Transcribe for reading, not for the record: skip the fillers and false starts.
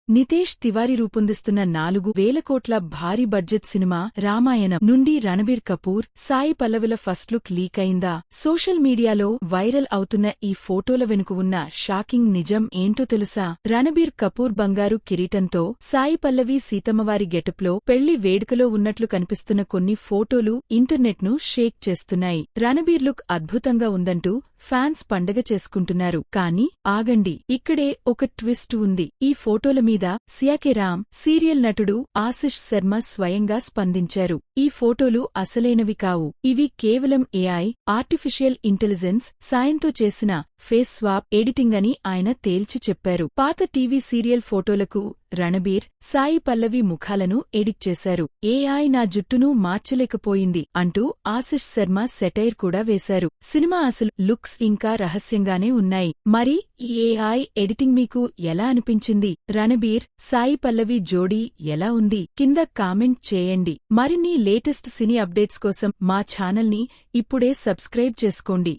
నితేష్ తివారీ రూపొందిస్తున్న 4,000 కోట్ల భారీ budget cinema Ramayanam నుండి రణబీర్ కపూర్, సాయి పల్లవిల ఫస్ట్ లుక్ లీక్ అయిందా? సోషల్ మీడియాలో వైరల్ అవుతున్న ఈ ఫోటోల వెనుక ఉన్న షాకింగ్ నిజం ఏంటో తెలుసా? రణబీర్ కపూర్ బంగారు కిరీటంతో, సాయి పల్లవి సీతమ్మవారి గెటప్లో పెళ్లి వేడుకలో ఉన్నట్లు కనిపిస్తున్న కొన్ని ఫోటోలు ఇంటర్నెట్ను షేక్ చేస్తున్నాయి. రణబీర్ లుక్ అద్భుతంగా ఉందంటూ ఫ్యాన్స్ పండగ చేసుకుంటున్నారు. కానీ ఆగండి, ఇక్కడే ఒక ట్విస్ట్ ఉంది. ఈ ఫోటోల మీద సియాకే రామ్ సీరియల్ నటుడు ఆశిష్ శర్మ స్వయంగా స్పందించారు. ఈ ఫోటోలు అసలైనవి కావు. ఇవి కేవలం ఏఐ ఆర్టిఫిషియల్ ఇంటెలిజెన్స్ సాయంతో చేసిన ఫేస్ స్వాప్ ఎడిటింగ్ అని ఆయన తేల్చి చెప్పారు. పాత TV serial ఫోటోలకు Ranbir, Sai Pallavi ముఖాలను edit చేశారు. ఏఐ నా జుట్టును మార్చలేకపోయింది అంటూ ఆశిష్ శర్మ సెటైర్ కూడా వేశారు. సినిమా అసలు లుక్స్ ఇంకా రహస్యంగానే ఉన్నాయి. మరి ఈ ఏఐ ఎడిటింగ్ మీకు ఎలా అనిపించింది? రణబీర్, సాయి పల్లవి జోడీ ఎలా ఉంది? కింద కామెంట్ చేయండి. మరిన్ని లేటెస్ట్ సినీ అప్డేట్స్ కోసం మా ఛానల్ని ఇప్పుడే సబ్స్క్రైబ్ చేసుకోండి.